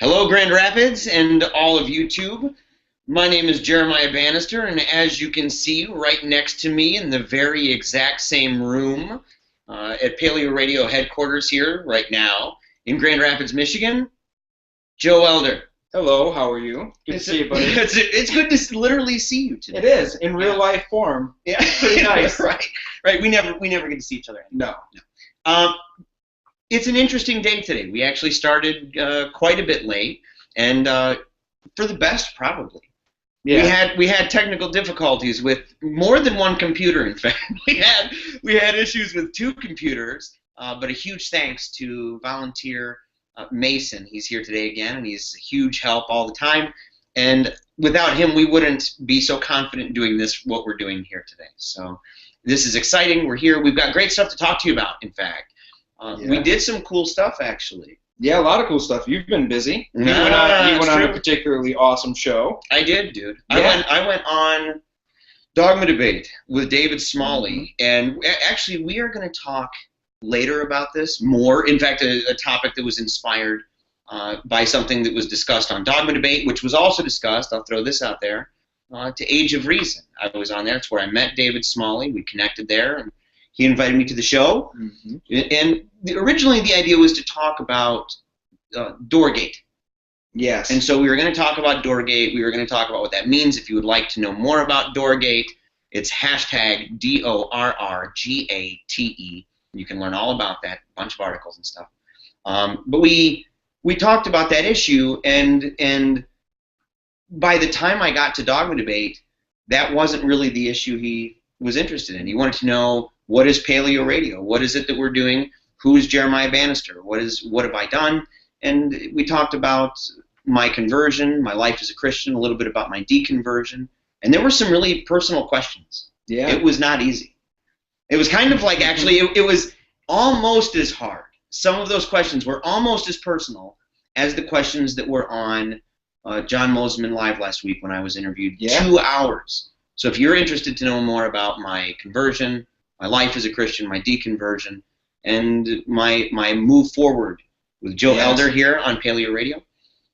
Hello, Grand Rapids and all of YouTube. My name is Jeremiah Bannister, and as you can see right next to me in the very exact same room at PaleoRadio headquarters here right now in Grand Rapids, Michigan, Joe Elder. Hello, how are you? Good to see you, buddy. It's good to literally see you today. It is, in real life form. Yeah, pretty nice. Right. We never get to see each other anymore. No. It's an interesting day today. We actually started quite a bit late, and for the best, probably. Yeah. We had technical difficulties with more than one computer. In fact, we had issues with two computers. But a huge thanks to volunteer Mason. He's here today again, and he's a huge help all the time. And without him, we wouldn't be so confident doing what we're doing here today. So this is exciting. We're here. We've got great stuff to talk to you about. In fact. We did some cool stuff, actually. Yeah, a lot of cool stuff. You've been busy. You went on a particularly awesome show. I did, dude. Yeah. I went on Dogma Debate with David Smalley, and actually we are going to talk later about this more. In fact, a topic that was inspired by something that was discussed on Dogma Debate, which was also discussed, I'll throw this out there, to Age of Reason. I was on there. It's where I met David Smalley. We connected there, and he invited me to the show, and originally the idea was to talk about Doorgate. Yes. And so we were going to talk about Doorgate. We were going to talk about what that means. If you would like to know more about Doorgate, it's hashtag DORRGATE. You can learn all about that, a bunch of articles and stuff. But we talked about that issue, and by the time I got to Dogma Debate, that wasn't really the issue he was interested in. He wanted to know, what is PaleoRadio? What is it that we're doing? Who is Jeremiah Bannister? What have I done? And we talked about my conversion, my life as a Christian, a little bit about my deconversion, and there were some really personal questions. Yeah. It was not easy. It was kind of like, actually, it was almost as hard. Some of those questions were almost as personal as the questions that were on John Mosman Live last week when I was interviewed. Yeah. 2 hours. So if you're interested to know more about my conversion, my life as a Christian, my deconversion, and my move forward with Joe Elder here on PaleoRadio.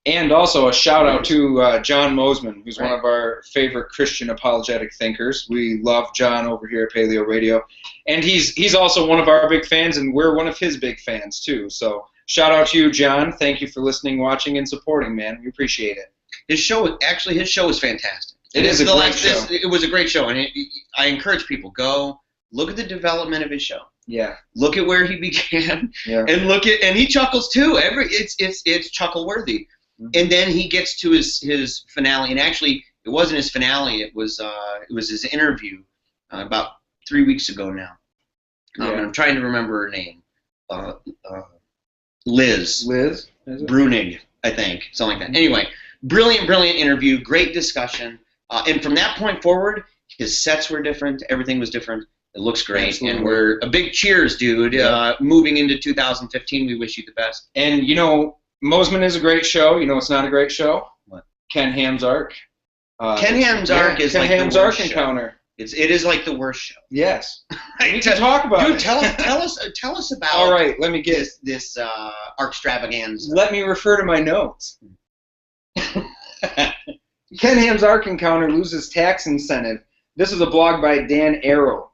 And also a shout out to John Mosman, who's one of our favorite Christian apologetic thinkers. We love John over here at PaleoRadio. And he's also one of our big fans, and we're one of his big fans too. So shout out to you, John. Thank you for listening, watching, and supporting, man. We appreciate it. His show is fantastic. It is a great show. It was a great show, and I encourage people, go look at the development of his show. Yeah. Look at where he began, and he chuckles too. It's chuckle worthy, and then he gets to his finale, and actually it wasn't his finale. It was his interview about 3 weeks ago now. And I'm trying to remember her name. Liz Brunig, I think, something like that. Anyway, brilliant interview, great discussion. And from that point forward, his sets were different. Everything was different. It looks great. Absolutely. And we're a big cheers, dude. Moving into 2015, we wish you the best. And, Mosman is a great show. It's not a great show? What? Ken Ham's Ark. Ken Ham's Ark is like the worst Ark Encounter. It is like the worst show. Yes. We need to talk about it. Dude, tell us about All right, let me get this Ark extravaganza. Let me refer to my notes. Ken Ham's Ark Encounter loses tax incentive. This is a blog by Dan Arrow.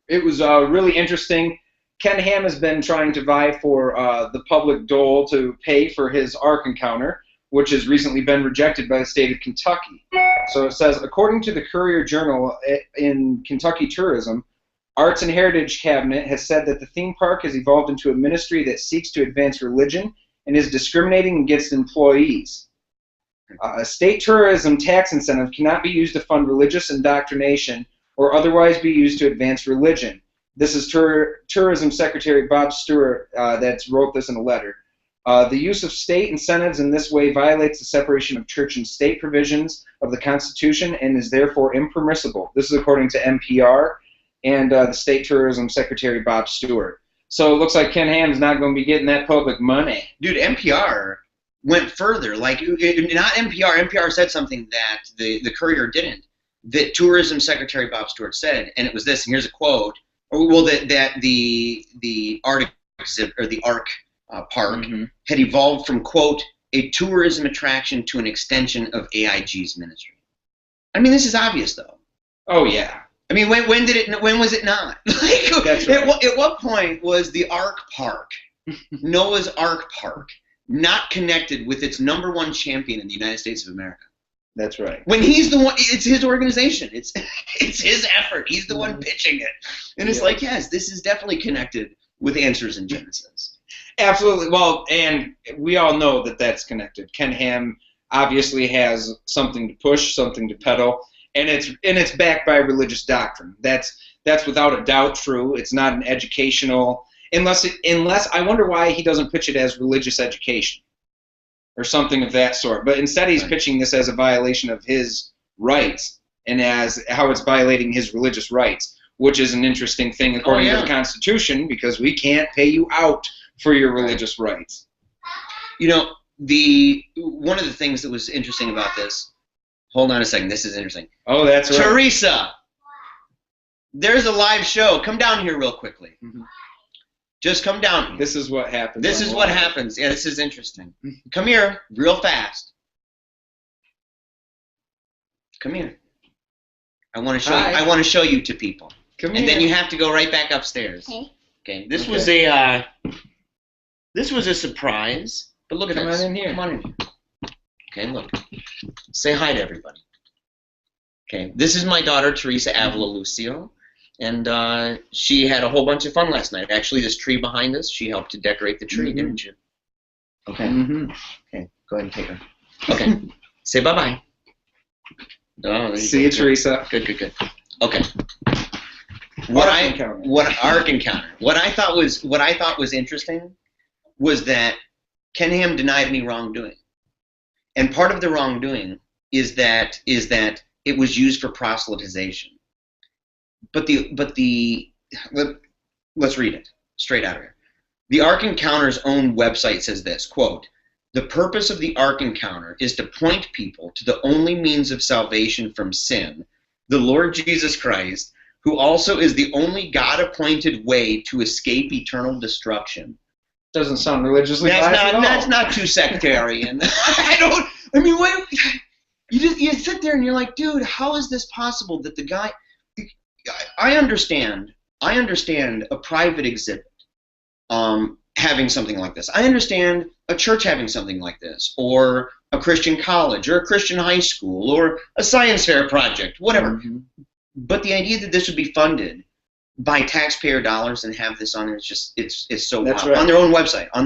It was really interesting. Ken Ham has been trying to vie for the public dole to pay for his Ark Encounter, which has recently been rejected by the state of Kentucky. So it says, according to the Courier-Journal in Kentucky Tourism, Arts and Heritage Cabinet has said that the theme park has evolved into a ministry that seeks to advance religion and is discriminating against employees. A state tourism tax incentive cannot be used to fund religious indoctrination or otherwise be used to advance religion. This is Tourism Secretary Bob Stewart that wrote this in a letter. The use of state incentives in this way violates the separation of church and state provisions of the Constitution and is therefore impermissible. This is according to NPR and the State Tourism Secretary Bob Stewart. So it looks like Ken Ham is not going to be getting that public money. Dude, NPR went further. Like, not NPR. NPR said something that the Courier didn't. That Tourism Secretary Bob Stewart said, and it was this. And here's a quote. Well, that the Ark exhibit or the Ark Park had evolved from quote a tourism attraction to an extension of AIG's ministry. I mean, this is obvious, though. Oh, yeah. I mean, when was it not? Like, That's right. At what point was the Ark Park, Noah's Ark Park, not connected with its #1 champion in the United States of America? That's right. When he's the one, it's his organization. It's his effort. He's the one pitching it. And it's like, yes, this is definitely connected with Answers in Genesis. Absolutely. Well, and we all know that that's connected. Ken Ham obviously has something to push, something to peddle, and it's backed by religious doctrine. That's without a doubt true. It's not an educational, unless I wonder why he doesn't pitch it as religious education or something of that sort. But instead he's pitching this as a violation of his rights and as how it's violating his religious rights, which is an interesting thing according to the Constitution, because we can't pay you out for your religious rights. You know, one of the things that was interesting about this, hold on a second, this is interesting. Oh, that's right. Teresa, there's a live show. Come down here real quickly. Mm-hmm. Just come down here. This is what happens. This is what happens. Yeah, this is interesting. Come here, real fast. Come here. I want to show you. I want to show you to people. Come here. And then you have to go right back upstairs. Okay. This was a surprise. But look at this. Come on in here. Come on in here. Okay, look. Say hi to everybody. Okay. This is my daughter Teresa Avila Lucio. And she had a whole bunch of fun last night. Actually, this tree behind us, she helped to decorate the tree, didn't you? Okay. Okay, go ahead and take her. Okay. Say bye-bye. Oh, see you, Teresa. Good. Okay. Ark Encounter. What I thought was interesting was that Ken Ham denied any wrongdoing. And part of the wrongdoing is that it was used for proselytization. But let's read it straight out of here. The Ark Encounter's own website says this, quote, "The purpose of the Ark Encounter is to point people to the only means of salvation from sin, the Lord Jesus Christ, who also is the only God-appointed way to escape eternal destruction." Doesn't sound religiously biased at all. That's not too sectarian. You sit there and you're like, dude, how is this possible that the guy... I understand a private exhibit having something like this. I understand a church having something like this, or a Christian college, or a Christian high school, or a science fair project, whatever. Mm-hmm. But the idea that this would be funded by taxpayer dollars and have this on there, it's so wild. Right. On their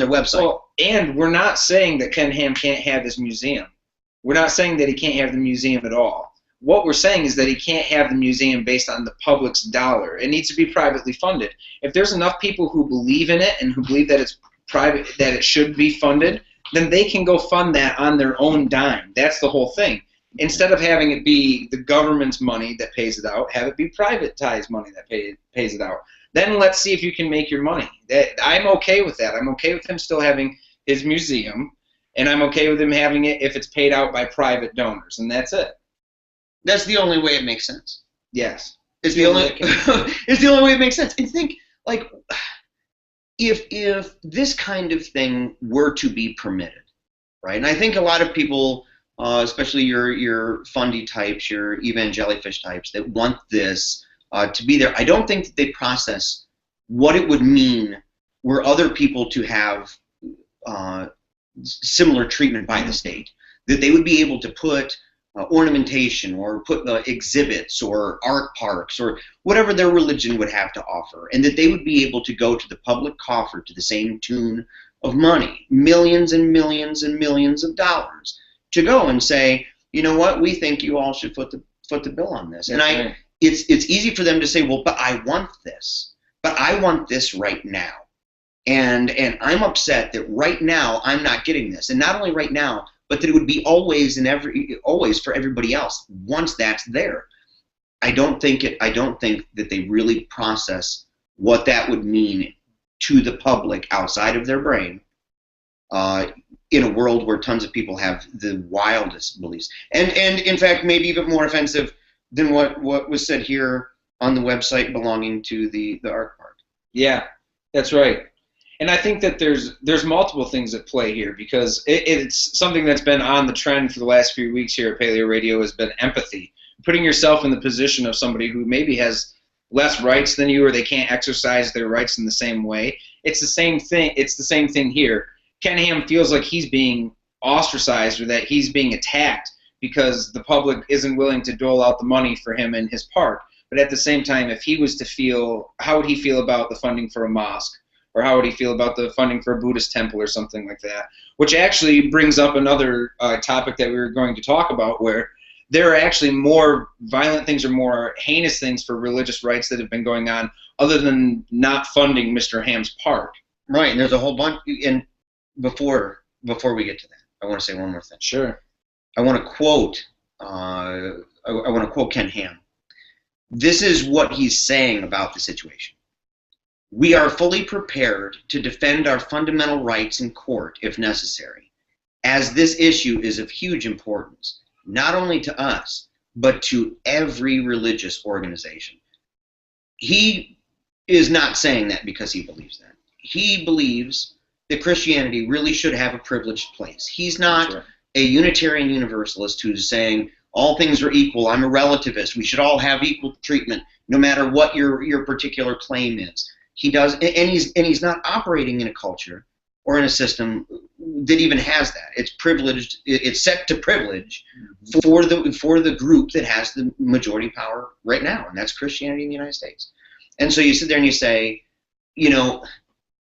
website. Well, and we're not saying that Ken Ham can't have his museum. We're not saying that he can't have the museum at all. What we're saying is that he can't have the museum based on the public's dollar. It needs to be privately funded. If there's enough people who believe in it and who believe that it's private, that it should be funded, then they can go fund that on their own dime. That's the whole thing. Instead of having it be the government's money that pays it out, have it be privatized money that pays it out. Then let's see if you can make your money. I'm okay with that. I'm okay with him still having his museum, and I'm okay with him having it if it's paid out by private donors, and that's it. That's the only way it makes sense. Yes. It's the only way it makes sense. And think, like, if this kind of thing were to be permitted, right? And I think a lot of people, especially your fundy types, your evangelifish types, that want this to be there, I don't think that they process what it would mean were other people to have similar treatment by the state. That they would be able to put ornamentation or put exhibits or art parks or whatever their religion would have to offer, and that they would be able to go to the public coffer to the same tune of money, millions and millions and millions of dollars, to go and say, you know what, we think you all should foot the bill on this. And it's easy for them to say, well, but I want this. But I want this right now. And I'm upset that right now I'm not getting this. And not only right now, but that it would be always for everybody else once that's there. I don't think that they really process what that would mean to the public outside of their brain in a world where tons of people have the wildest beliefs. And in fact, maybe even more offensive than what was said here on the website belonging to the Ark Park. Yeah, that's right. And I think that there's multiple things at play here, because it's something that's been on the trend for the last few weeks here at PaleoRadio has been empathy. Putting yourself in the position of somebody who maybe has less rights than you, or they can't exercise their rights in the same way. It's the same thing. It's the same thing here. Ken Ham feels like he's being ostracized, or that he's being attacked because the public isn't willing to dole out the money for him in his park. But at the same time, if he was to feel, how would he feel about the funding for a mosque? Or how would he feel about the funding for a Buddhist temple or something like that? Which actually brings up another topic that we were going to talk about, where there are actually more violent things or more heinous things for religious rights that have been going on other than not funding Mr. Ham's park. Right, and there's a whole bunch. And before we get to that, I want to say one more thing. Sure. I want to quote. I want to quote Ken Ham. This is what he's saying about the situation. We are fully prepared to defend our fundamental rights in court if necessary, as this issue is of huge importance, not only to us, but to every religious organization. He is not saying that because he believes that. He believes that Christianity really should have a privileged place. He's not a Unitarian Universalist who's saying all things are equal. I'm a relativist. We should all have equal treatment, no matter what your particular claim is. He does, and he's not operating in a culture or in a system that even has that. It's privileged. It's set to privilege for the group that has the majority power right now, and that's Christianity in the United States. And so you sit there and you say, you know,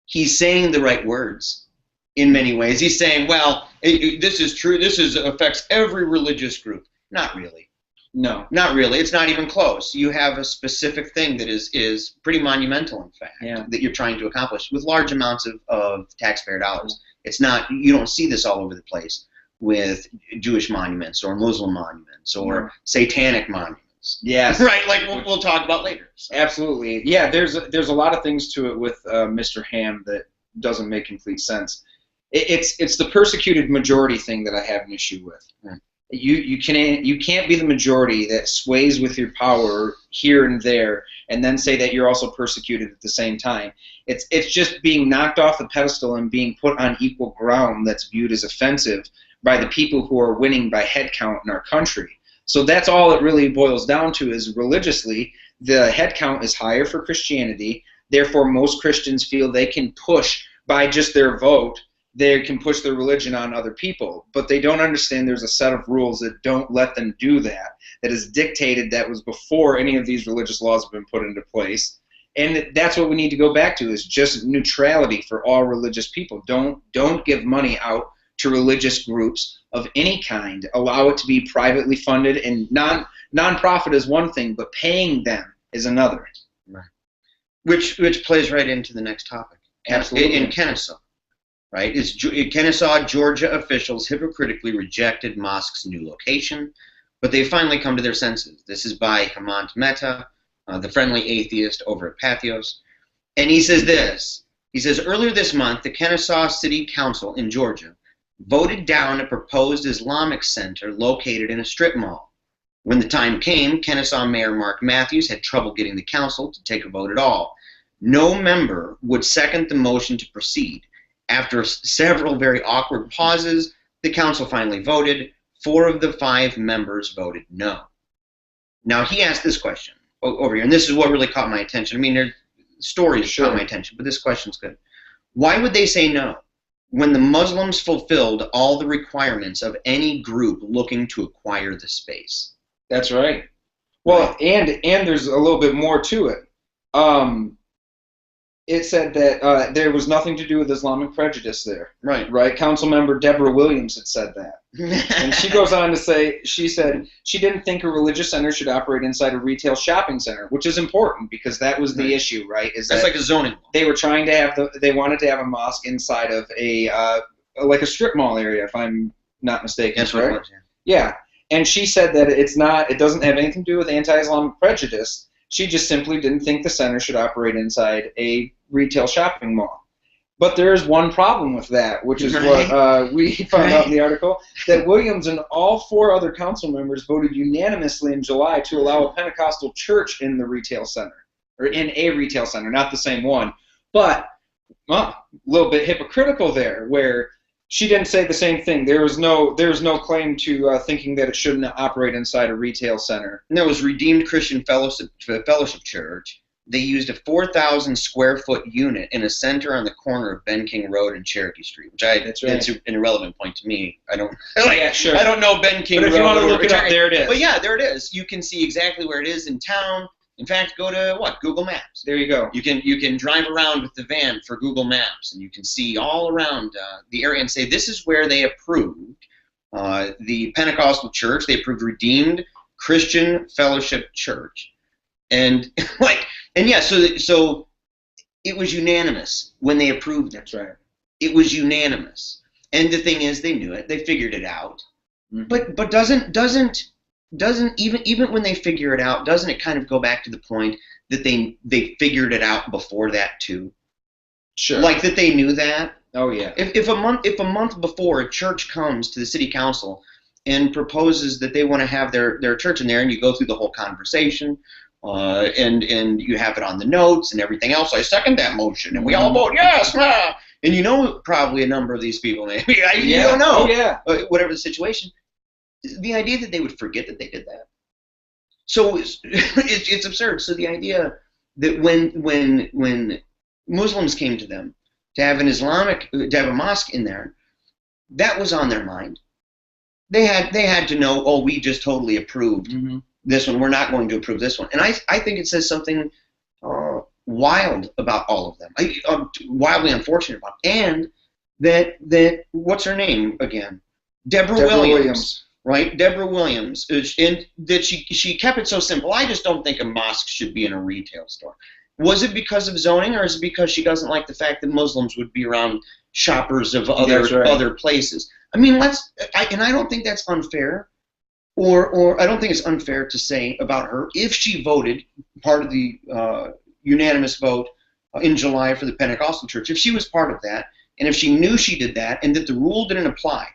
he's saying the right words in many ways. He's saying, well, this is true. This affects every religious group. Not really. No, not really. It's not even close. You have a specific thing that is pretty monumental, in fact, that you're trying to accomplish with large amounts of taxpayer dollars. It's not, you don't see this all over the place with Jewish monuments or Muslim monuments or satanic monuments. Yes. Right, like we'll talk about later. So. Absolutely. Yeah, there's a lot of things to it with Mr. Ham that doesn't make complete sense. It's the persecuted majority thing that I have an issue with. Right. You can't be the majority that sways with your power here and there and then say that you're also persecuted at the same time. It's just being knocked off the pedestal and being put on equal ground that's viewed as offensive by the people who are winning by head count in our country. So that's all it really boils down to, is religiously the head count is higher for Christianity. Therefore, most Christians feel they can push by just their vote. They can push their religion on other people, but they don't understand there's a set of rules that don't let them do that, that is dictated, that was before any of these religious laws have been put into place. And that's what we need to go back to, is just neutrality for all religious people. Don't give money out to religious groups of any kind. Allow it to be privately funded, and non-profit is one thing, but paying them is another. Right. Which plays right into the next topic. Absolutely. In Kennesaw. Right? In Kennesaw, Georgia officials hypocritically rejected mosque's new location, but they finally come to their senses. This is by Hemant Mehta, the friendly atheist over at Patheos. And he says this. He says, earlier this month, the Kennesaw City Council in Georgia voted down a proposed Islamic center located in a strip mall. When the time came, Kennesaw Mayor Mark Matthews had trouble getting the council to take a vote at all. No member would second the motion to proceed. After several very awkward pauses, the council finally voted. 4 of the 5 members voted no. Now, he asked this question over here, and this is what really caught my attention. I mean, there's stories caught my attention, but this question's good. Why would they say no when the Muslims fulfilled all the requirements of any group looking to acquire the space? That's right. Well, and there's a little bit more to it. It said that there was nothing to do with Islamic prejudice there. Right. Right? Councilmember Deborah Williams had said that. And she goes on to say, she said she didn't think a religious center should operate inside a retail shopping center, which is important because that was the issue, right? That's like a zoning law. They were trying to have they wanted to have a mosque inside of like a strip mall area, if I'm not mistaken. That's right. What it was, yeah. And she said that it doesn't have anything to do with anti-Islamic prejudice. She just simply didn't think the center should operate inside a retail shopping mall. But there is one problem with that, which is what we found out in the article, that Williams and all 4 other council members voted unanimously in July to allow a Pentecostal church in the retail center, or in a retail center, not the same one. But a little bit hypocritical there, where she didn't say the same thing. There was no claim to thinking that it shouldn't operate inside a retail center. And that was Redeemed Christian Fellowship Church. They used a 4,000 square foot unit in a center on the corner of Ben King Road and Cherokee Street, which that's an irrelevant point to me. I don't sure. I don't know Ben King Road. But if you want to look it up, there it is. But yeah, there it is. You can see exactly where it is in town. In fact, go to Google Maps. There you go. You can drive around with the van for Google Maps, and you can see all around the area and say this is where they approved the Pentecostal church. They approved Redeemed Christian Fellowship Church, and so it was unanimous when they approved it. That's right. It was unanimous, and the thing is, they knew it. They figured it out. Mm-hmm. But doesn't even when they figure it out, doesn't it kind of go back to the point that they figured it out before that too? Sure. Like that they knew that. Oh yeah. If a month before a church comes to the city council and proposes that they want to have their church in there, and you go through the whole conversation, and you have it on the notes and everything else, I second that motion, and we all vote yes. And probably a number of these people, maybe you don't know. Oh, yeah. Whatever the situation. The idea that they would forget that they did that, so it's absurd. So the idea that when Muslims came to them to have a mosque in there, that was on their mind. They had to know. Oh, we just totally approved this one. We're not going to approve this one. And I think it says something wild about all of them. Wildly unfortunate about, and that what's her name again? Deborah Williams. Right, Deborah Williams, and that she kept it so simple. I just don't think a mosque should be in a retail store. Was it because of zoning, or is it because she doesn't like the fact that Muslims would be around shoppers of other places? I mean, I don't think that's unfair, or I don't think it's unfair to say about her if she voted part of the unanimous vote in July for the Pentecostal church. If she was part of that, and if she knew she did that, and that the rule didn't apply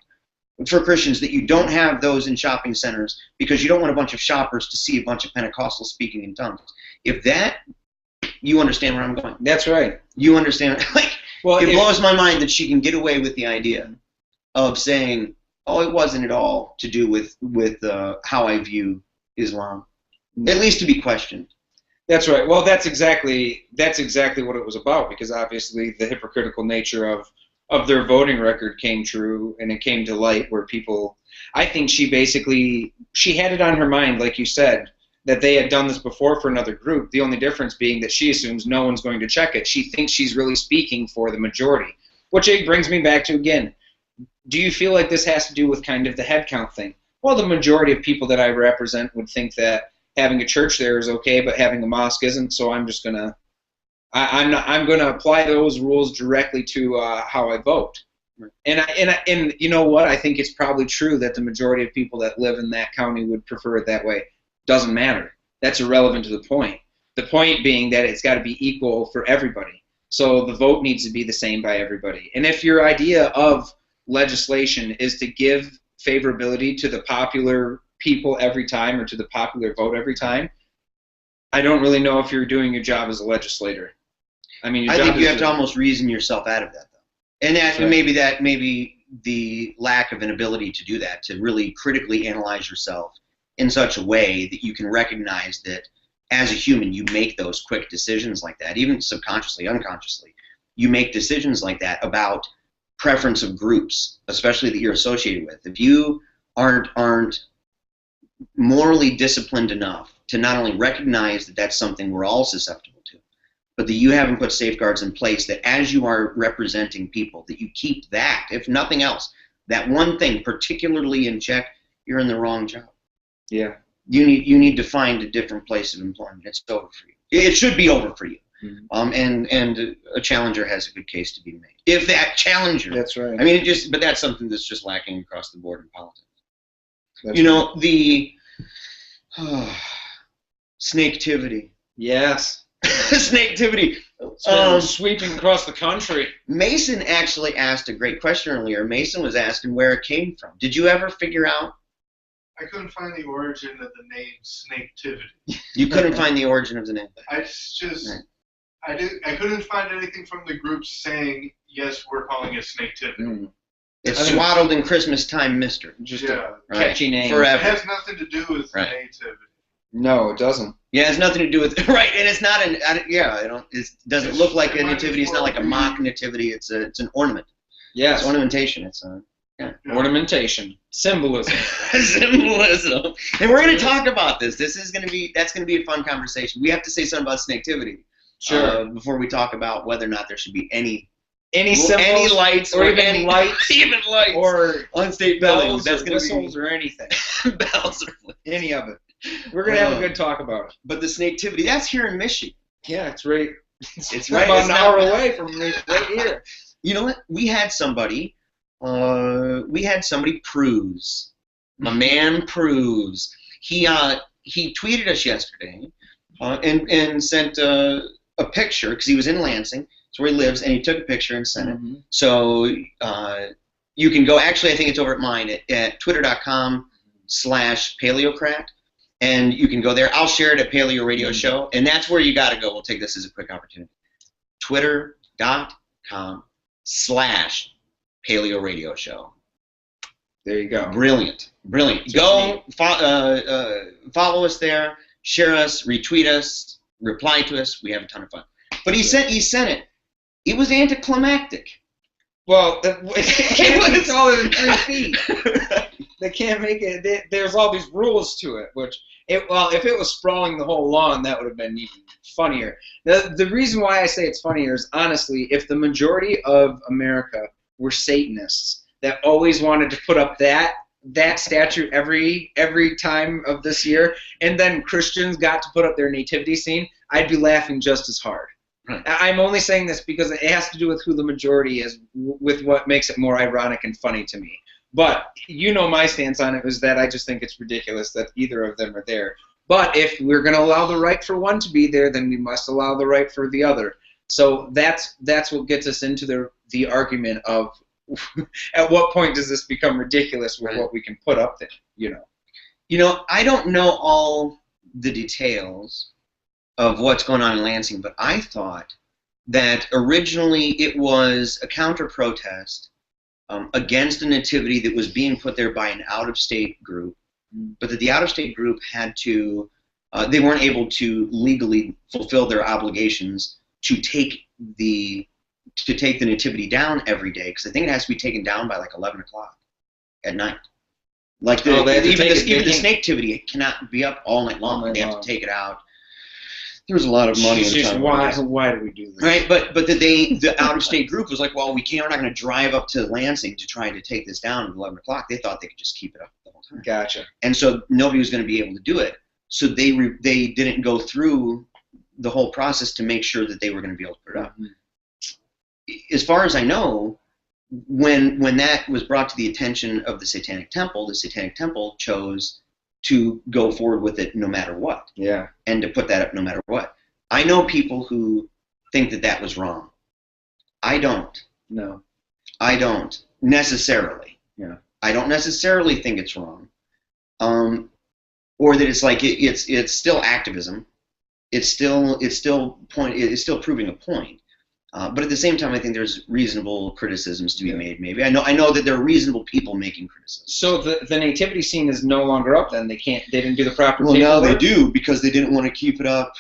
for Christians, that you don't have those in shopping centers because you don't want a bunch of shoppers to see a bunch of Pentecostals speaking in tongues. If that, you understand where I'm going. That's right. You understand. It blows my mind that she can get away with the idea of saying, "Oh, it wasn't at all to do with how I view Islam." At least to be questioned. That's right. Well, that's exactly what it was about, because obviously the hypocritical nature of their voting record came true, and it came to light where people, I think she had it on her mind, like you said, that they had done this before for another group, the only difference being that she assumes no one's going to check it. She thinks she's really speaking for the majority, which it brings me back to, again, do you feel like this has to do with kind of the head count thing? Well, the majority of people that I represent would think that having a church there is okay, but having a mosque isn't, so I'm just going to I'm going to apply those rules directly to how I vote. Right. And you know what? I think it's probably true that the majority of people that live in that county would prefer it that way. Doesn't matter. That's irrelevant to the point. The point being that it's got to be equal for everybody. So the vote needs to be the same by everybody. And if your idea of legislation is to give favorability to the popular people every time, or to the popular vote every time, I don't really know if you're doing your job as a legislator. I mean, I think you have to almost reason yourself out of that, though. And maybe the lack of an ability to do that, to really critically analyze yourself in such a way that you can recognize that as a human you make those quick decisions like that, even subconsciously, unconsciously. You make decisions like that about preference of groups, especially that you're associated with. If you aren't morally disciplined enough to not only recognize that that's something we're all susceptible to, but that you haven't put safeguards in place, that as you are representing people, that you keep that, if nothing else, that one thing particularly in check, you're in the wrong job. Yeah. You need to find a different place of employment. It's over for you. It should be over for you. Mm-hmm. And a challenger has a good case to be made. If that challenger. That's right. I mean, but that's something that's just lacking across the board in politics. That's the Snaketivity. Yes. Snaketivity. Sweeping across the country. Mason actually asked a great question earlier. Mason was asking where it came from. Did you ever figure out? I couldn't find the origin of the name Snaketivity. You couldn't find the origin of the name? I just... Right. I couldn't find anything from the group saying, yes, we're calling it Snaketivity. It's swaddled in Christmas time, mister. Just a catchy name. Forever. It has nothing to do with nativity. No, it doesn't. Yeah, it has nothing to do with and it's not an it doesn't look like a nativity. It's not like a mock nativity. It's an ornament. Yes. It's ornamentation. It's ornamentation, symbolism, symbolism. And we're going to talk about this. That's going to be a fun conversation. We have to say something about Snaketivity. Sure. Before we talk about whether or not there should be any symbols, any lights, or even lights, or on state buildings. That's going to be whistles or anything. Bells or any of it. We're going to have a good talk about it. But the Snaketivity, that's here in Michigan. Yeah, it's right. It's right about an hour away from me, right here. You know what? We had somebody, Pruse. My man Pruse. He tweeted us yesterday and sent a picture, because he was in Lansing, it's where he lives, and he took a picture and sent it. So you can go, actually I think it's over at mine, at twitter.com/paleocrat, and you can go there. I'll share it at PaleoRadio Show, and that's where you got to go. We'll take this as a quick opportunity. Twitter.com/PaleoRadio Show. There you go. Brilliant. Go follow us there, share us, retweet us, reply to us. We have a ton of fun. But he sent it. It was anticlimactic. Well, it can't be taller than 3 feet. They can't make it. There's all these rules to it. If it was sprawling the whole lawn, that would have been even funnier. The reason why I say it's funnier is, honestly, if the majority of America were Satanists that always wanted to put up that statue every time of this year, and then Christians got to put up their nativity scene, I'd be laughing just as hard. Right. I'm only saying this because it has to do with who the majority is, with what makes it more ironic and funny to me. But you know my stance on it is that I just think it's ridiculous that either of them are there. But if we're going to allow the right for one to be there, then we must allow the right for the other. So that's what gets us into the argument of at what point does this become ridiculous with what we can put up there, You know, I don't know all the details of what's going on in Lansing, but I thought that originally it was a counter-protest against a nativity that was being put there by an out-of-state group, but that the out-of-state group had to, they weren't able to legally fulfill their obligations to take the nativity down every day, because I think it has to be taken down by like 11 o'clock at night. Like even the Snaketivity, it cannot be up all night long. They have to take it out. There was a lot of money. Why do we do this? Right, but the out-of-state group was like, well, we're not going to drive up to Lansing to try to take this down at 11 o'clock. They thought they could just keep it up the whole time. Gotcha. And so nobody was going to be able to do it. So they didn't go through the whole process to make sure that they were going to be able to put it up. As far as I know, when that was brought to the attention of the Satanic Temple chose to go forward with it no matter what. Yeah. And to put that up no matter what. I know people who think that was wrong. I don't. No. I don't necessarily. Yeah. I don't necessarily think it's wrong. Or that it's like it's still activism. It's still proving a point. But at the same time, I think there's reasonable criticisms to be made. Maybe I know that there are reasonable people making criticisms. So the nativity scene is no longer up. Then they didn't do the proper. Well, now they do, because they didn't want to keep it up.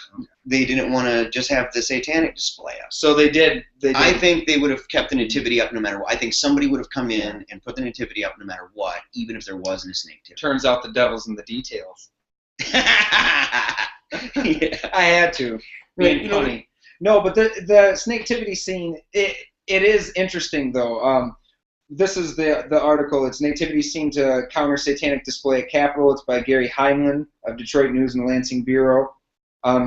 They didn't want to just have the Satanic Display up. So they did. I think they would have kept the nativity up no matter what. I think somebody would have come in and put the nativity up no matter what, even if there wasn't a Snaketivity. Turns out the devil's in the details. Yeah. I had to. Really funny. No, but the Snaketivity scene, it is interesting, though. This is the article. It's Nativity Scene to Counter Satanic Display at Capitol. It's by Gary Heinlein of Detroit News and Lansing Bureau.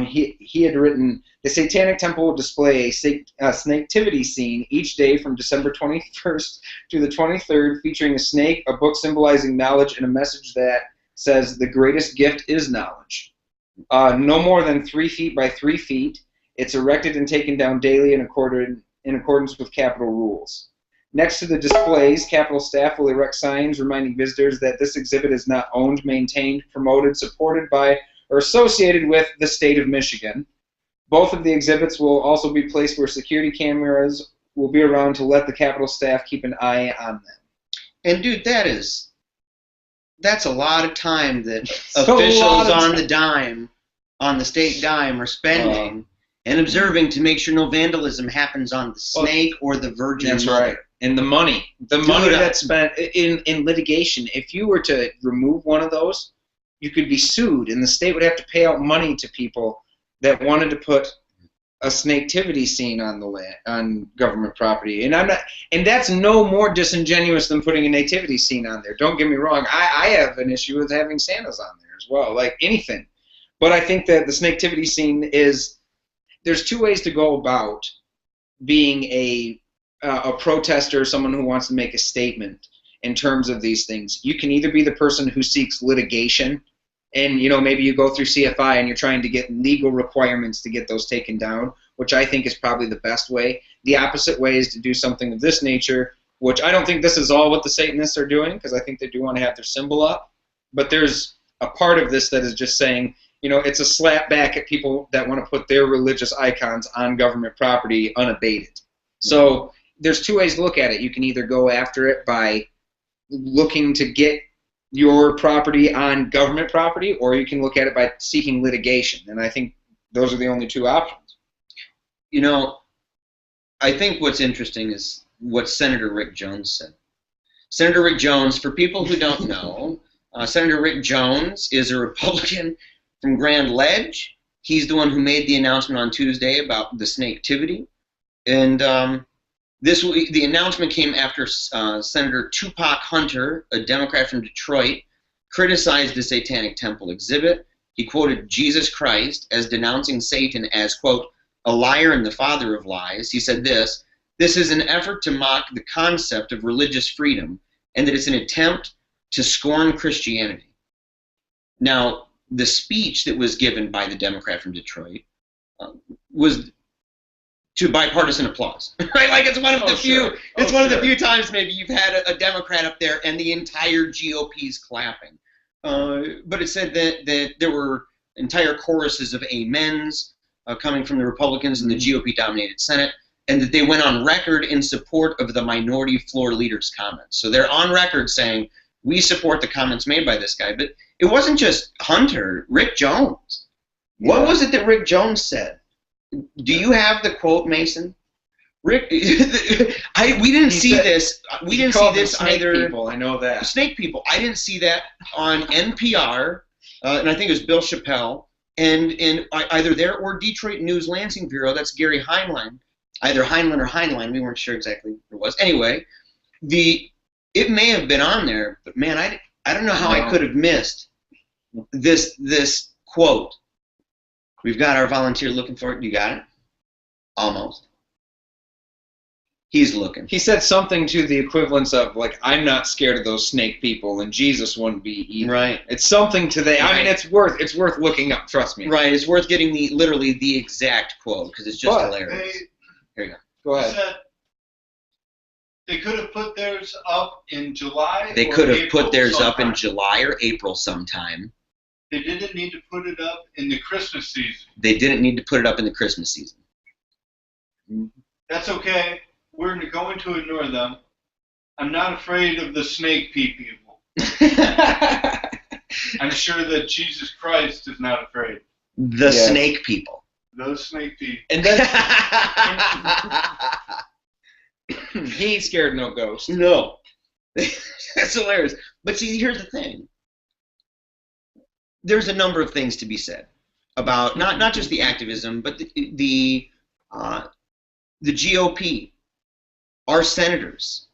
He had written, the Satanic Temple will display a Snaketivity scene each day from December 21st to the 23rd, featuring a snake, a book symbolizing knowledge, and a message that says the greatest gift is knowledge. No more than 3 feet by 3 feet. It's erected and taken down daily in accordance with Capitol rules. Next to the displays, Capitol staff will erect signs reminding visitors that this exhibit is not owned, maintained, promoted, supported by, or associated with the state of Michigan. Both of the exhibits will also be placed where security cameras will be around to let the Capitol staff keep an eye on them. And dude, that's a lot of time that So officials on the dime, on the state dime, are spending and observing to make sure no vandalism happens on the snake or the Virgin That's Mother. right. And the money that's spent in litigation, if you were to remove one of those, you could be sued, and the state would have to pay out money to people that wanted to put a Snaketivity scene on the land, on government property. And that's no more disingenuous than putting a nativity scene on there. Don't get me wrong. I have an issue with having Santas on there as well, like anything. But I think that the Snaketivity scene there's two ways to go about being a protester, someone who wants to make a statement in terms of these things. You can either be the person who seeks litigation, and maybe you go through CFI and you're trying to get legal requirements to get those taken down, which I think is probably the best way. The opposite way is to do something of this nature, which I don't think this is all what the Satanists are doing, because I think they do want to have their symbol up. But there's a part of this that is just saying, it's a slap back at people that want to put their religious icons on government property unabated. So there's two ways to look at it. You can either go after it by looking to get your property on government property, or you can look at it by seeking litigation. And I think those are the only two options. I think what's interesting is what Senator Rick Jones said. Senator Rick Jones, for people who don't know, Senator Rick Jones is a Republican from Grand Ledge. He's the one who made the announcement on Tuesday about the Snaketivity. And the announcement came after Senator Tupac Hunter, a Democrat from Detroit, criticized the Satanic Temple exhibit. He quoted Jesus Christ as denouncing Satan as, quote, a liar and the father of lies. He said this is an effort to mock the concept of religious freedom, and that it's an attempt to scorn Christianity. Now, the speech that was given by the Democrat from Detroit was to bipartisan applause, right? Like it's one of the few. Sure. It's one of the few times maybe you've had a Democrat up there and the entire GOP's clapping. But it said that there were entire choruses of amens coming from the Republicans in the GOP-dominated Senate, and that they went on record in support of the minority floor leader's comments. So they're on record saying, we support the comments made by this guy. But it wasn't just Hunter, Rick Jones. What was it that Rick Jones said? Do you have the quote, Mason? Rick, we didn't see this. We didn't see this either. People, I know that. Snake people. I didn't see that on NPR, and I think it was Bill Chappelle, and either there or Detroit News Lansing Bureau. That's Gary Heinlein, either Heinlein or Heinlein. We weren't sure exactly what it was. Anyway, it may have been on there, but man, I don't know how I could have missed this quote. We've got our volunteer looking for it. You got it? Almost. He's looking. He said something to the equivalence of, like, I'm not scared of those snake people, and Jesus wouldn't be either. Right. It's something to that. Right. I mean, it's worth looking up. Trust me. Right. It's worth getting literally the exact quote, because it's just hilarious. Here you go. Go ahead. Said they could have put theirs up in July. They could have put theirs up in July or April sometime. They didn't need to put it up in the Christmas season. They didn't need to put it up in the Christmas season. That's okay. We're going to ignore them. I'm not afraid of the snake people. I'm sure that Jesus Christ is not afraid. The snake people. Those snake people. And then he ain't scared no ghost. No. That's hilarious. But see, here's the thing. There's a number of things to be said about not just the activism, but the GOP, our senators.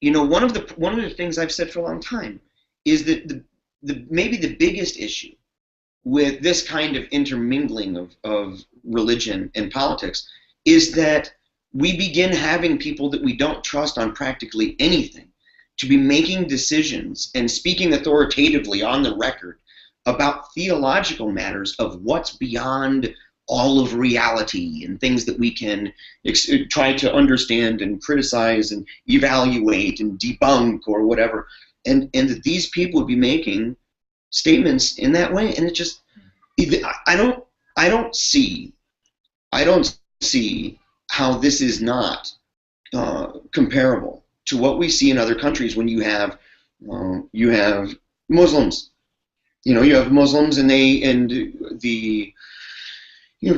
One of the things I've said for a long time is that maybe the biggest issue with this kind of intermingling of religion and politics is that we begin having people that we don't trust on practically anything to be making decisions and speaking authoritatively on the record about theological matters of what's beyond all of reality and things that we can try to understand and criticize and evaluate and debunk or whatever, and that these people would be making statements in that way, and it just, I don't see I don't see how this is not comparable to what we see in other countries when you have Muslims. You have Muslims, and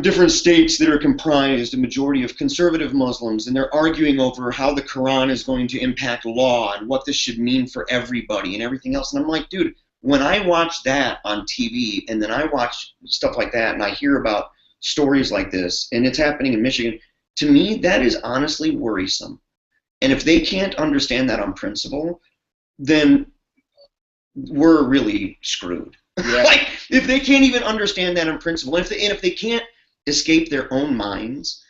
different states that are comprised a majority of conservative Muslims, and they're arguing over how the Quran is going to impact law and what this should mean for everybody and everything else. And I'm like, dude, when I watch that on TV, and then I watch stuff like that, and I hear about stories like this, and it's happening in Michigan, to me, that is honestly worrisome. And if they can't understand that on principle, then we're really screwed. Yeah. Like, if they can't even understand that on principle, and if they can't escape their own minds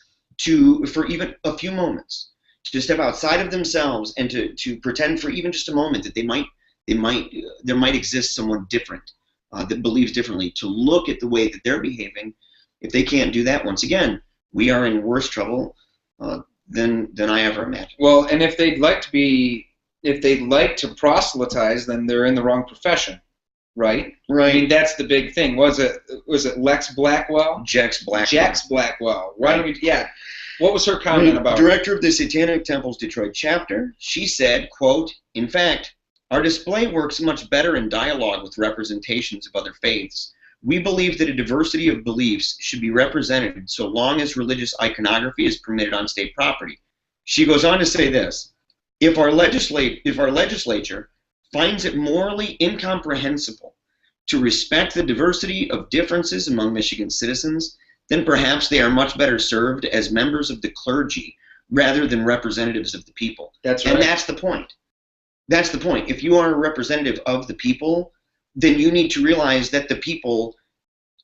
for even a few moments, to step outside of themselves and to pretend for even just a moment that there might exist someone different that believes differently, to look at the way that they're behaving. If they can't do that, once again, we are in worse trouble than I ever imagined. Well, and if they'd like to proselytize, then they're in the wrong profession. Right? Right. I mean, that's the big thing. Was it Lex Blackwell? Jex Blackwell. Jex Blackwell. Why don't we? Yeah. What was her comment about? Director of the Satanic Temple's Detroit chapter. She said, quote, "In fact, our display works much better in dialogue with representations of other faiths. We believe that a diversity of beliefs should be represented so long as religious iconography is permitted on state property." She goes on to say this: If our legislature finds it morally incomprehensible to respect the diversity of differences among Michigan citizens, then perhaps they are much better served as members of the clergy rather than representatives of the people. That's right. And that's the point. That's the point. If you are a representative of the people, then you need to realize that the people,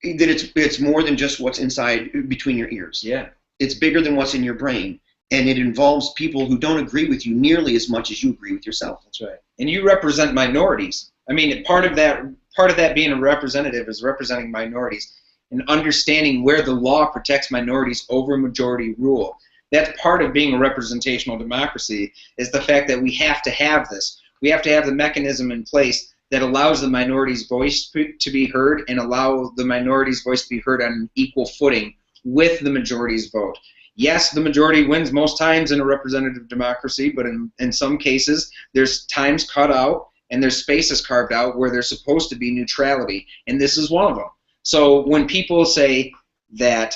that it's more than just what's inside between your ears. Yeah. It's bigger than what's in your brain. And it involves people who don't agree with you nearly as much as you agree with yourself. That's right. And you represent minorities. I mean, part of that being a representative is representing minorities and understanding where the law protects minorities over majority rule. That's part of being a representational democracy, is the fact that we have to have this. We have to have the mechanism in place that allows the minority's voice to be heard, and allow the minority's voice to be heard on an equal footing with the majority's vote. Yes, the majority wins most times in a representative democracy, but in some cases, there's times cut out and there's spaces carved out where there's supposed to be neutrality, and this is one of them. So when people say that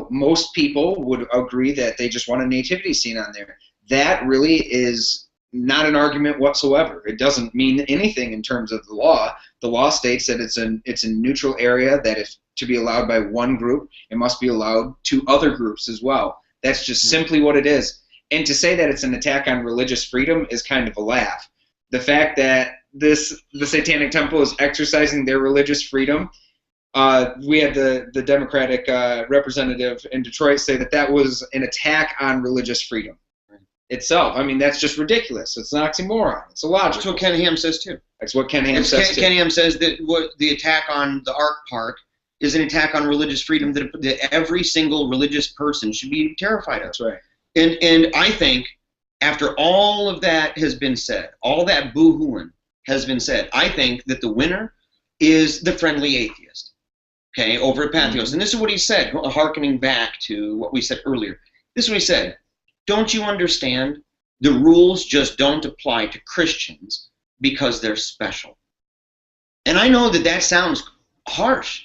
most people would agree that they just want a nativity scene on there, that really is not an argument whatsoever. It doesn't mean anything in terms of the law. The law states that it's a neutral area, that if to be allowed by one group, it must be allowed to other groups as well. That's just simply what it is. And to say that it's an attack on religious freedom is kind of a laugh. The fact that the Satanic Temple is exercising their religious freedom, we had the Democratic representative in Detroit say that was an attack on religious freedom itself. I mean, that's just ridiculous. It's an oxymoron. It's illogical. That's what Ken Ham says too. That's what Ken Ham says too. Ken Ham says that the attack on the Ark Park is an attack on religious freedom that every single religious person should be terrified of. That's right. And I think after all of that has been said, all that boo-hooing has been said, I think that the winner is the friendly atheist, okay, over at Patheos. Mm-hmm. And this is what he said, hearkening back to what we said earlier. This is what he said: "Don't you understand? The rules just don't apply to Christians because they're special." And I know that sounds harsh,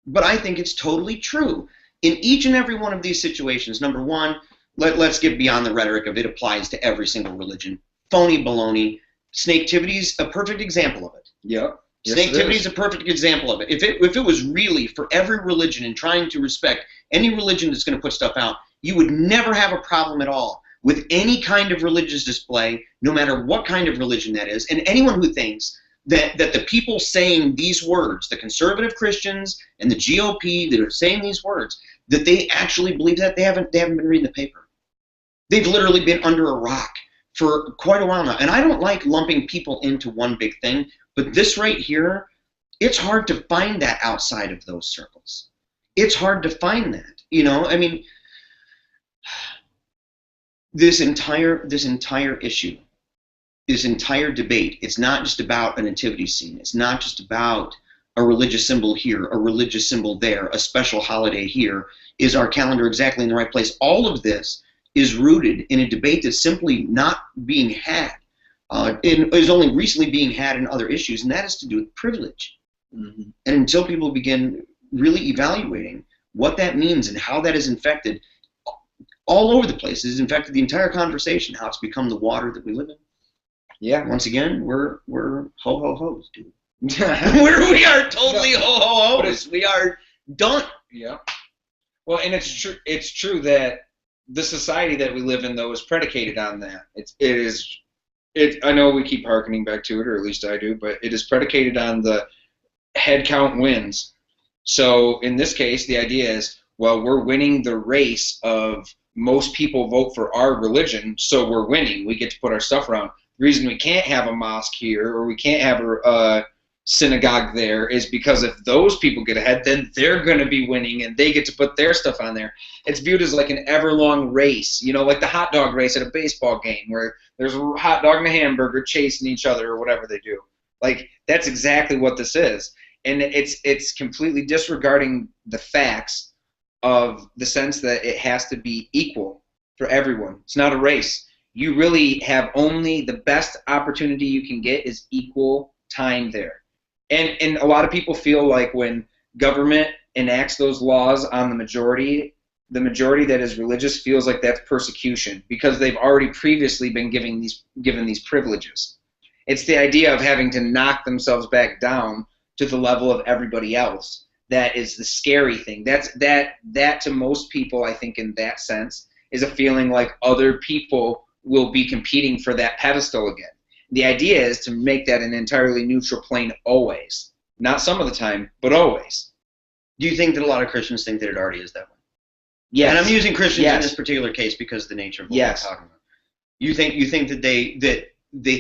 but I think it's totally true. In each and every one of these situations, number one, let's get beyond the rhetoric of it applies to every single religion. Phony baloney. Snaketivity is a perfect example of it. Yeah. Yes, Snaketivity is a perfect example of it. If it was really for every religion and trying to respect any religion that's going to put stuff out, you would never have a problem at all with any kind of religious display, no matter what kind of religion that is. And anyone who thinks that the people saying these words, the conservative Christians and the GOP that are saying these words, that they actually believe that, they haven't been reading the paper. They've literally been under a rock for quite a while now. And I don't like lumping people into one big thing, but this right here, it's hard to find that outside of those circles. It's hard to find that. I mean, this entire issue, this entire debate, it's not just about a nativity scene. It's not just about a religious symbol here, a religious symbol there, a special holiday here? Is our calendar exactly in the right place? All of this is rooted in a debate that's simply not being had. It is only recently being had in other issues, and that has to do with privilege. Mm-hmm. And until people begin really evaluating what that means and how that is infected all over the place, it has infected the entire conversation, how it's become the water that we live in. Yeah. Once again, we're ho-ho-hos, dude. We are totally ho-ho-hos. We are done. Yeah. Well, and it's true that the society that we live in, though, is predicated on that. I know we keep hearkening back to it, or at least I do, but it is predicated on the head count wins. So in this case, the idea is, well, we're winning the race of most people vote for our religion, so we're winning. We get to put our stuff around. The reason we can't have a mosque here, or we can't have a synagogue there, is because if those people get ahead, then they're going to be winning, and they get to put their stuff on there. It's viewed as like an ever-long race, like the hot dog race at a baseball game, where there's a hot dog and a hamburger chasing each other, or whatever they do. Like, that's exactly what this is. And it's completely disregarding the facts of the sense that it has to be equal for everyone. It's not a race. You really have only the best opportunity you can get is equal time there. And a lot of people feel like when government enacts those laws on the majority that is religious feels like that's persecution because they've already previously been given these privileges. It's the idea of having to knock themselves back down to the level of everybody else. That is the scary thing. That to most people, I think, in that sense, is a feeling like other people will be competing for that pedestal again. The idea is to make that an entirely neutral plane always. Not some of the time, but always. Do you think that a lot of Christians think that it already is that way? Yes. And I'm using Christians in this particular case because of the nature of what we're talking about. You think that they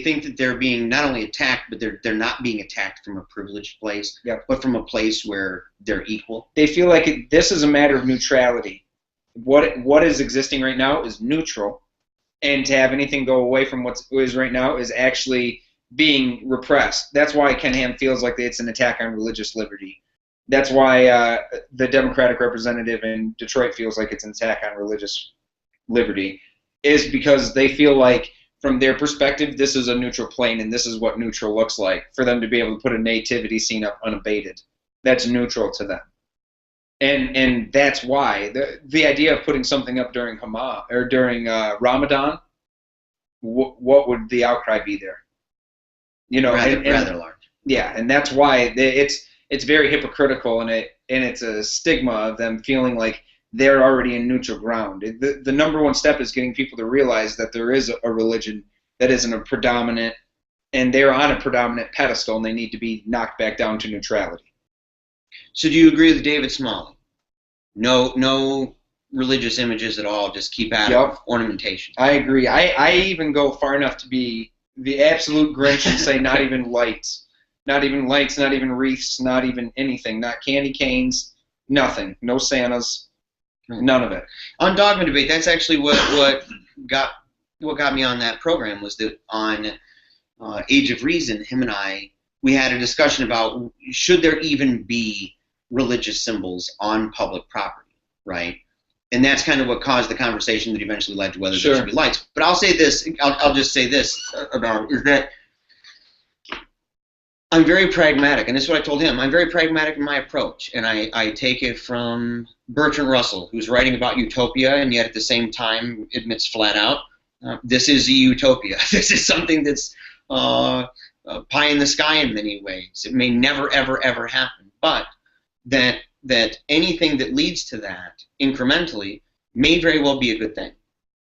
think that they're being not only attacked, but they're not being attacked from a privileged place, but from a place where they're equal. They feel like this is a matter of neutrality. What is existing right now is neutral, and to have anything go away from what is right now is actually being repressed. That's why Ken Ham feels like it's an attack on religious liberty. That's why the Democratic representative in Detroit feels like it's an attack on religious liberty, is because they feel like, from their perspective, this is a neutral plane, and this is what neutral looks like, for them to be able to put a nativity scene up unabated. That's neutral to them. And that's why the idea of putting something up during Ramadan, what would the outcry be there? Rather large. Yeah, and that's why it's very hypocritical, and it's a stigma of them feeling like they're already in neutral ground. The number one step is getting people to realize that there is a religion that isn't a predominant, and they're on a predominant pedestal, and they need to be knocked back down to neutrality. So do you agree with David Smalley? No religious images at all, just keep out of ornamentation. I agree. I even go far enough to be the absolute Grinch and say not even lights. Not even lights, not even wreaths, not even anything. Not candy canes, nothing. No Santas. None of it. On Dogma Debate, that's actually what got me on that program, was that on Age of Reason, him and I, we had a discussion about should there even be religious symbols on public property, right? And that's kind of what caused the conversation that eventually led to whether there should be lights. But I'll say this, I'll just say this about it, is that I'm very pragmatic, and this is what I told him. I'm very pragmatic in my approach, and I take it from Bertrand Russell, who's writing about utopia, and yet at the same time admits flat out, this is a utopia. This is something that's pie in the sky in many ways. It may never, ever, ever happen, but that anything that leads to that incrementally may very well be a good thing.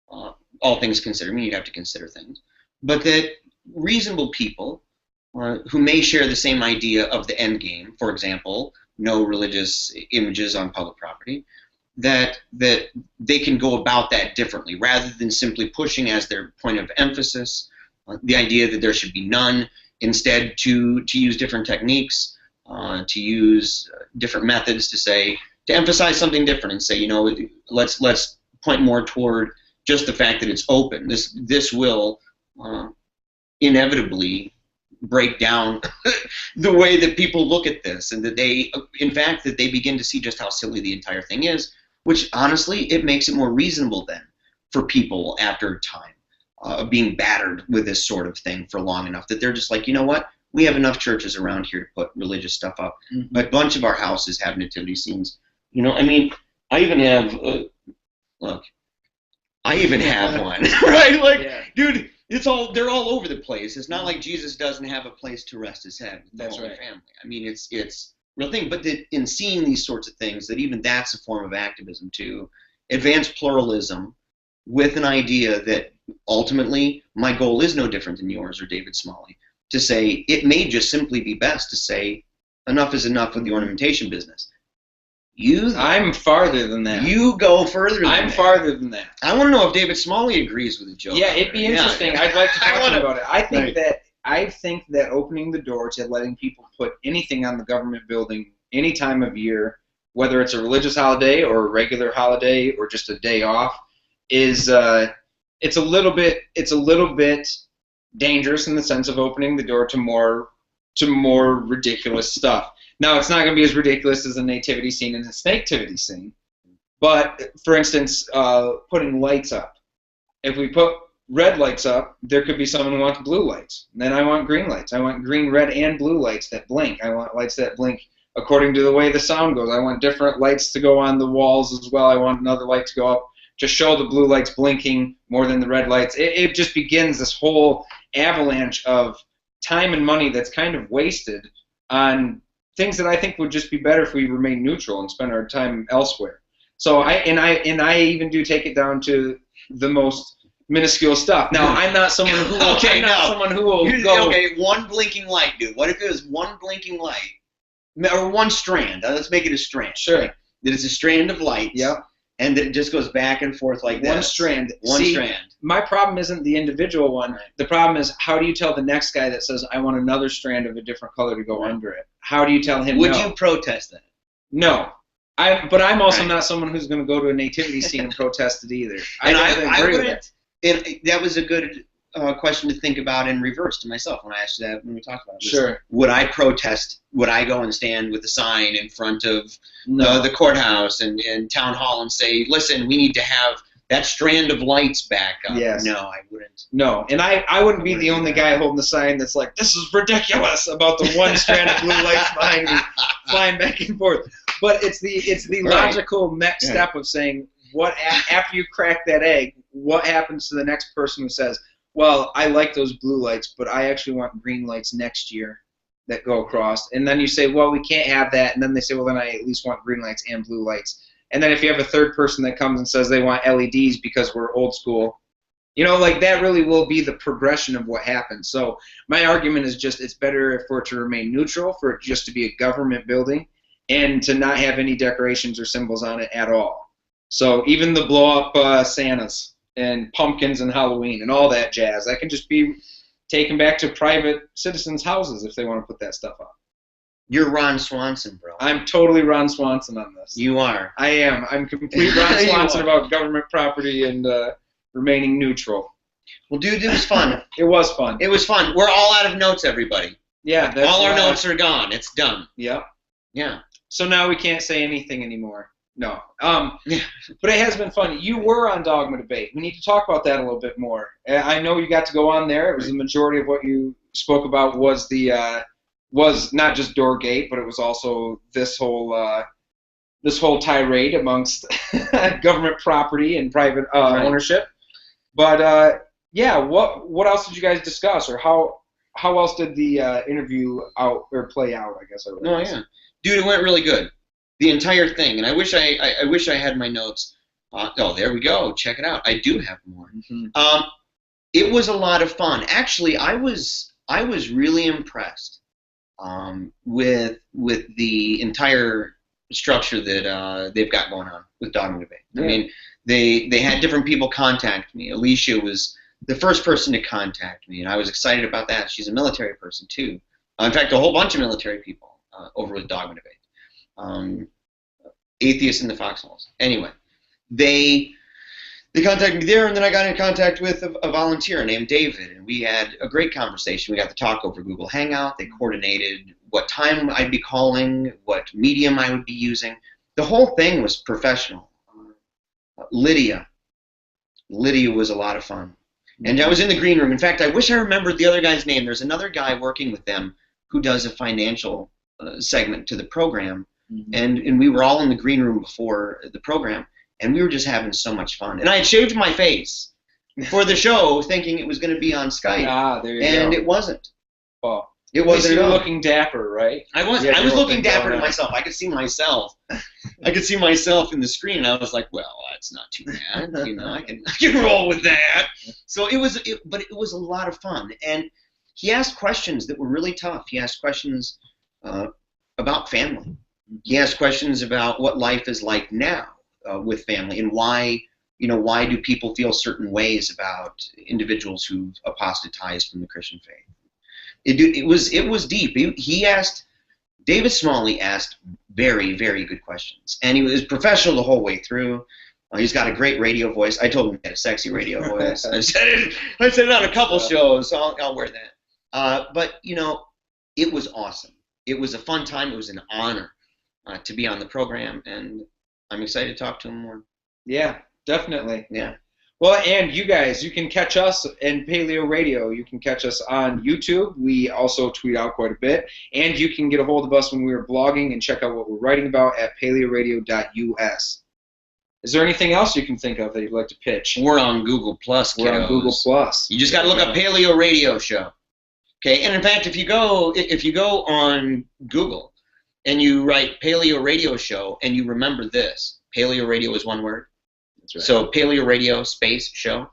All things considered, I mean, you'd have to consider things, but that reasonable people who may share the same idea of the end game, for example, no religious images on public property, that they can go about that differently, rather than simply pushing as their point of emphasis the idea that there should be none. Instead, to use different techniques, to use different methods to emphasize something different and say, let's point more toward just the fact that it's open. This will inevitably break down the way that people look at this, and that they begin to see just how silly the entire thing is, which honestly, it makes it more reasonable then for people after time of being battered with this sort of thing for long enough that they're just like, you know what? We have enough churches around here to put religious stuff up. Mm-hmm. A bunch of our houses have nativity scenes. You know, I mean, I even have, look, I even have one, right? Like, yeah. Dude, they're all over the place. It's not like Jesus doesn't have a place to rest his head with the Holy Family. I mean, it's real thing. But in seeing these sorts of things, that even that's a form of activism to advance pluralism with an idea that ultimately my goal is no different than yours or David Smalley. To say it may just simply be best to say enough is enough with the ornamentation business. I'm farther than that. You go further than that. I'm farther than that. I want to know if David Smalley agrees with the joke. Yeah, it'd be interesting. Yeah. I'd like to talk about it. I think that opening the door to letting people put anything on the government building any time of year, whether it's a religious holiday or a regular holiday or just a day off, is it's a little bit dangerous in the sense of opening the door to more ridiculous stuff. Now, it's not going to be as ridiculous as a nativity scene and a snaketivity scene, but for instance, putting lights up. If we put red lights up, there could be someone who wants blue lights. Then I want green lights. I want green, red, and blue lights that blink. I want lights that blink according to the way the sound goes. I want different lights to go on the walls as well. I want another light to go up to show the blue lights blinking more than the red lights. It just begins this whole avalanche of time and money that's kind of wasted on things that I think would just be better if we remain neutral and spend our time elsewhere. So I even do take it down to the most minuscule stuff. Now, I'm not someone who will, go. Okay, one blinking light, dude. What if it was one blinking light, or one strand? Let's make it a strand. Sure. Right? That it's a strand of lights. Yep. And that it just goes back and forth like that. One strand. One strand. My problem isn't the individual one. Right. The problem is, how do you tell the next guy that says, I want another strand of a different color to go under it? How do you tell him Would you protest that? No. But I'm also not someone who's going to go to a nativity scene and protest it either. I wouldn't. That was a good question to think about in reverse to myself when I asked you that when we talked about it. Sure. Would I protest? Would I go and stand with a sign in front of the courthouse and town hall and say, listen, we need to have that strand of lights back up? Yes. No, I wouldn't. No, and I wouldn't be the only guy holding the sign that's like, this is ridiculous, about the one strand of blue lights behind me flying back and forth. But it's the logical next step of saying, what after you crack that egg, what happens to the next person who says, well, I like those blue lights, but I actually want green lights next year that go across. And then you say, well, we can't have that. And then they say, well, then I at least want green lights and blue lights. And then if you have a third person that comes and says they want LEDs because we're old school, like that really will be the progression of what happens. So my argument is just it's better for it to remain neutral, for it just to be a government building, and to not have any decorations or symbols on it at all. So even the blow-up Santas and pumpkins and Halloween and all that jazz, that can just be taken back to private citizens' houses if they want to put that stuff up. You're Ron Swanson, bro. I'm totally Ron Swanson on this. You are. I am. I'm complete Ron Swanson about government property and remaining neutral. Well, dude, it was fun. It was fun. It was fun. We're all out of notes, everybody. Yeah. All our notes are gone. It's done. Yep. Yeah. So now we can't say anything anymore. No. But it has been fun. You were on Dogma Debate. We need to talk about that a little bit more. I know you got to go on there. It was the majority of what you spoke about was was not just Doorgate, but it was also this whole tirade amongst government property and private ownership. But what else did you guys discuss, or how else did the interview play out? I guess. Dude, it went really good. The entire thing, and I wish I had my notes. There we go. Check it out. I do have more. Mm-hmm. It was a lot of fun. Actually, I was really impressed with the entire structure that they've got going on with Dogma Debate. Yeah. I mean, they had different people contact me. Alicia was the first person to contact me, and I was excited about that. She's a military person too. In fact, a whole bunch of military people over with Dogma Debate. Atheists in the foxholes. Anyway, they they contacted me there, and then I got in contact with a volunteer named David, and we had a great conversation. We got to talk over Google Hangout. They coordinated what time I'd be calling, what medium I would be using. The whole thing was professional. Lydia was a lot of fun. And I was in the green room. In fact, I wish I remembered the other guy's name. There's another guy working with them who does a financial segment to the program. And we were all in the green room before the program, and we were just having so much fun. And I had shaved my face for the show, thinking it was going to be on Skype, there you and go. it wasn't. Oh, it wasn't. You were looking dapper, right? I was. Yeah, I was looking dapper to down. myself. I could see myself. I could see myself in the screen, and I was like, "Well, that's not too bad. You know, I can roll with that." So but it was a lot of fun. And he asked questions that were really tough. He asked questions about family. He asked questions about what life is like now with family, and why do people feel certain ways about individuals who've apostatized from the Christian faith. It was deep. David Smalley asked very, very good questions, and he was professional the whole way through. He's got a great radio voice. I told him he had a sexy radio voice. I said it on a couple shows, so I'll wear that. But it was awesome. It was a fun time. It was an honor to be on the program, and I'm excited to talk to him more. Yeah, definitely. Yeah. Well, and you guys, you can catch us in Paleo Radio. You can catch us on YouTube. We also tweet out quite a bit. And you can get a hold of us when we are blogging and check out what we're writing about at PaleoRadio.us. Is there anything else you can think of that you'd like to pitch? We're on Google Plus, kiddos. We're on Google Plus. You just got to look up Paleo Radio Show. Okay, and in fact, if you go on Google and you write Paleo Radio Show and you remember this, Paleo Radio is one word. Right. So Paleo Radio space show,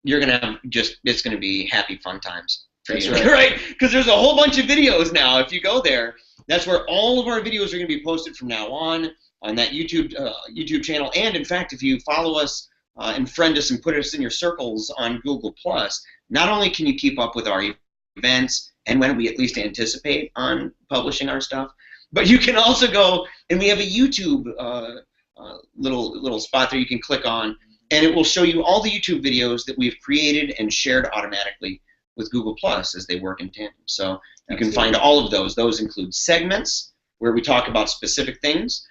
you're gonna have it's gonna be happy fun times. That's right, right? Because there's a whole bunch of videos now. If you go there, that's where all of our videos are gonna be posted from now on that YouTube channel. And in fact, if you follow us and friend us and put us in your circles on Google Plus, not only can you keep up with our events and when we at least anticipate on publishing our stuff, but you can also go and we have a YouTube. Little spot there you can click on, and it will show you all the YouTube videos that we've created and shared automatically with Google Plus as they work in tandem. So you can find all of those. Those include segments where we talk about specific things.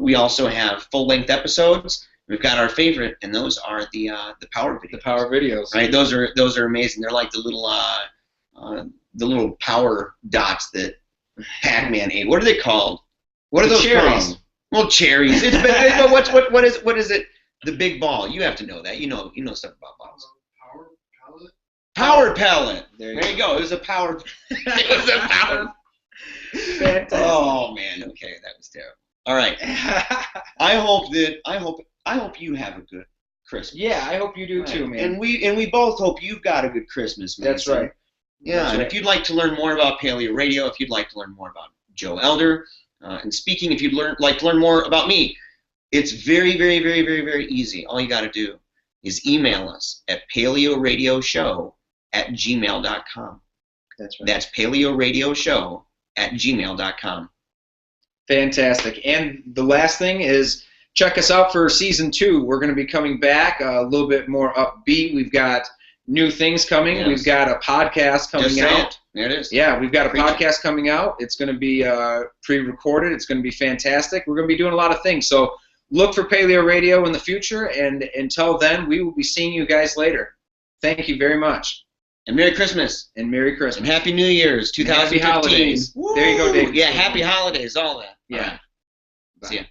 We also have full-length episodes. We've got our favorite, and those are the power videos. The power videos. Right. Those are amazing. They're like the little power dots that Pac-Man ate. What are they called? What are those cherries? Called? Well, cherries. But what is it? The big ball. You have to know that. You know stuff about balls. Power pellet. Power pellet. There you go. It was a power. It was a power. Fantastic. Oh man. Okay, that was terrible. All right. I hope you have a good Christmas. Yeah, I hope you do too, man. And we both hope you've got a good Christmas, man. That's right. Yeah. That's and right. if you'd like to learn more about Paleo Radio, if you'd like to learn more about Joe Elder. And speaking, if you'd like to learn more about me, it's very, very, very, very, very easy. All you got to do is email us at paleoradioshow@gmail.com. That's right. That's paleoradioshow@gmail.com. Fantastic. And the last thing is check us out for Season 2. We're going to be coming back a little bit more upbeat. We've got new things coming. Yes. We've got a podcast coming out. There it is. Yeah, we've got a podcast coming out. It's going to be pre-recorded. It's going to be fantastic. We're going to be doing a lot of things. So look for Paleo Radio in the future, and until then, we will be seeing you guys later. Thank you very much. And Merry Christmas. And Merry Christmas. And Happy New Year's, 2015. Happy holidays. Woo! There you go, Dave. Yeah, happy holidays, all that. Yeah. All right. See ya.